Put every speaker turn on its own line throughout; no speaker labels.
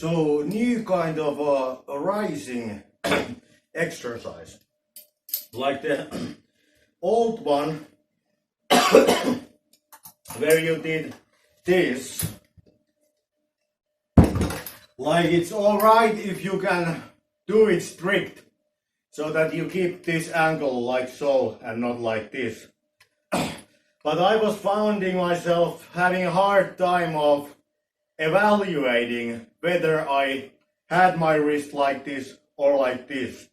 So new kind of a rising exercise, like the old one where you did this. Like it's all right if you can do it strict, so that you keep this angle like so and not like this. But I was finding myself having a hard time of evaluating whether I had my wrist like this or like this.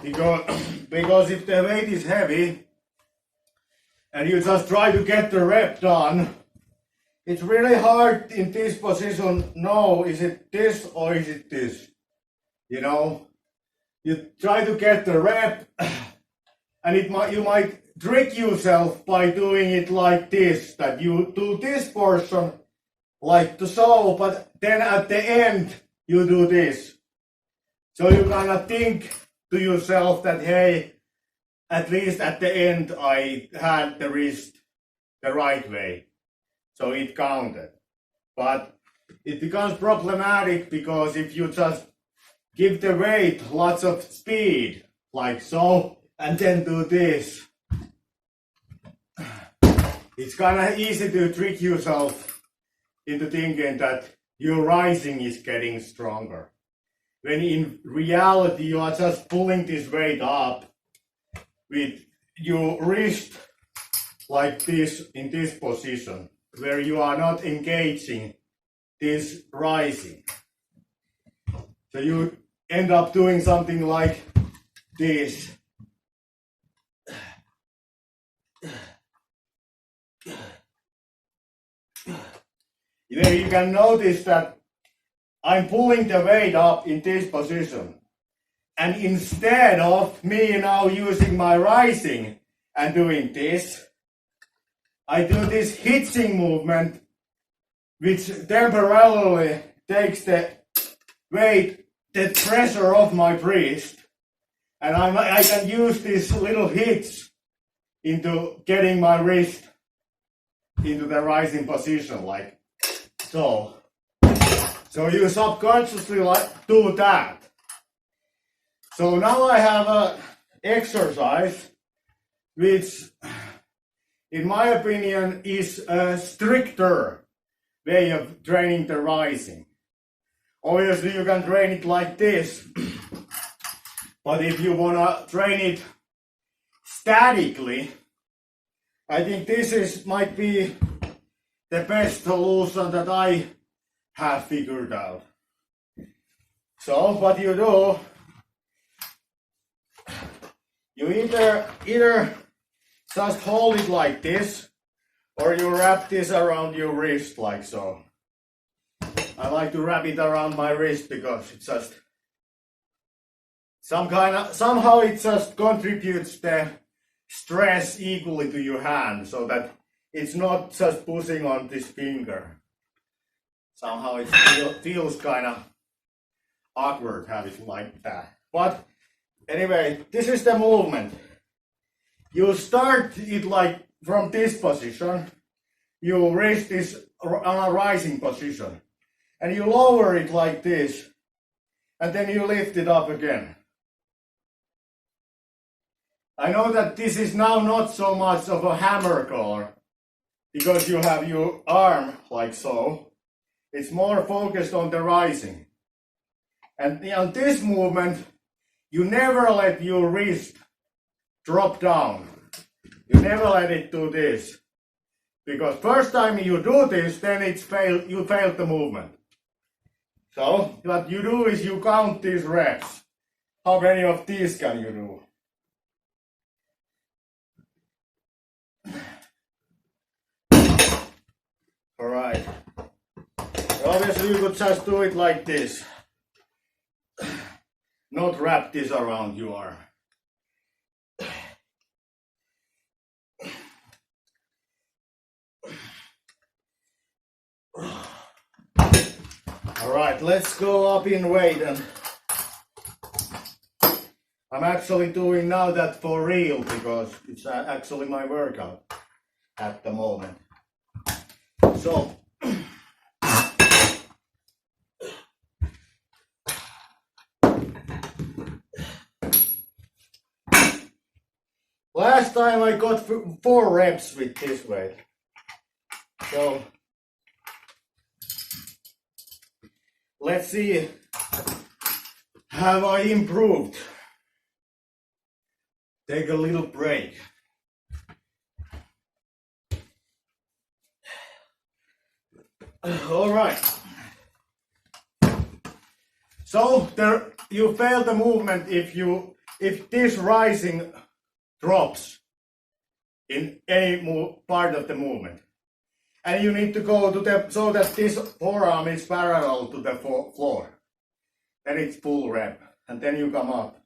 Because if the weight is heavy and you just try to get the rep done, it's really hard in this position. No, is it this or is it this? You know, you try to get the rep and you might trick yourself by doing it like this, that you do this portion like so, but then at the end you do this. So you kind of think to yourself that, hey, at least at the end I had the wrist the right way, so it counted. But it becomes problematic because if you just give the weight lots of speed like so and then do this, it's kind of easy to trick yourself into thinking that your rising is getting stronger, when in reality you are just pulling this weight up with your wrist like this in this position, where you are not engaging this rising. So you end up doing something like this. There you can notice that I'm pulling the weight up in this position. And instead of me now using my rising and doing this, I do this hitching movement, which temporarily takes the weight, the pressure off my wrist. And I can use this little hitch into getting my wrist into the rising position, like so. So you subconsciously do that. So now I have a exercise which, in my opinion, is a stricter way of training the rising. Obviously you can train it like this, but if you wanna train it statically, I think this might be the best solution that I have figured out. So what you do, you either just hold it like this, or you wrap this around your wrist like so. I like to wrap it around my wrist because it's just somehow it just contributes the stress equally to your hand, so that it's not just pushing on this finger. Somehow it feels kind of awkward having it like that. But anyway, this is the movement. You start it like from this position. Your wrist is on a rising position. And you lower it like this. And then you lift it up again. I know that this is now not so much of a hammer collar, because you have your arm like so. It's more focused on the rising. And on this movement, you never let your wrist drop down. You never let it do this. Because first time you do this, then you failed the movement. So what you do is you count these reps. How many of these can you do? Alright. Obviously you could just do it like this. Not wrap this around your arm. Alright, let's go up in weight, and I'm actually doing now that for real because it's actually my workout at the moment. So time I got 4 reps with this weight. So let's see, have I improved? Take a little break. All right. So there, you fail the movement if this rising drops in any part of the movement, and you need to go to the so that this forearm is parallel to the floor. Then it's full rep, and then you come up.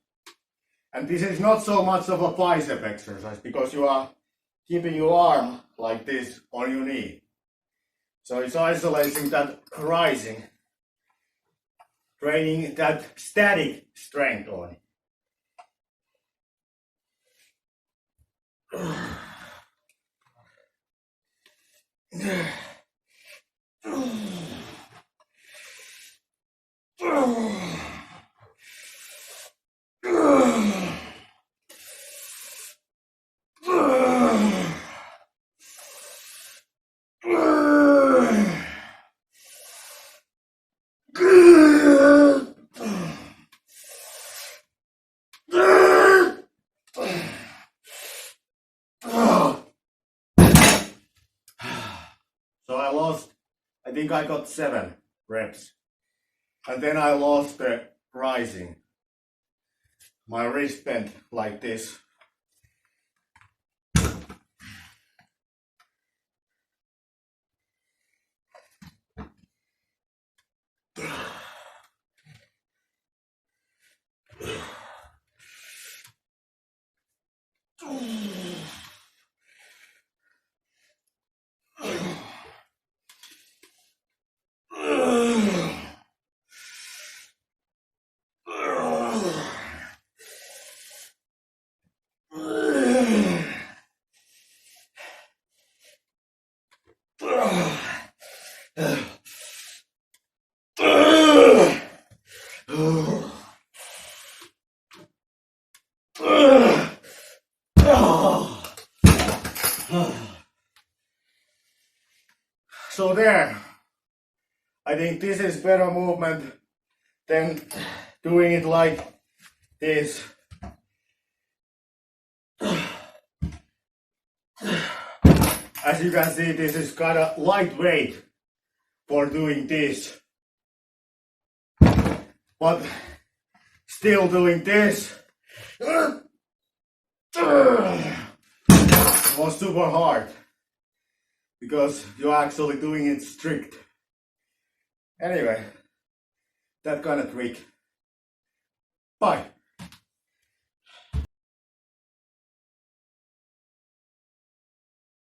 And this is not so much of a bicep exercise because you are keeping your arm like this on your knee. So it's isolating that rising, training that static strength on it. So I think I got 7 reps. And then I lost the rising. My wrist bent like this. So there, I think this is better movement than doing it like this. As you can see, this is kind of lightweight for doing this. But still doing this was super hard because you're actually doing it strict. Anyway, that kind of trick. Bye.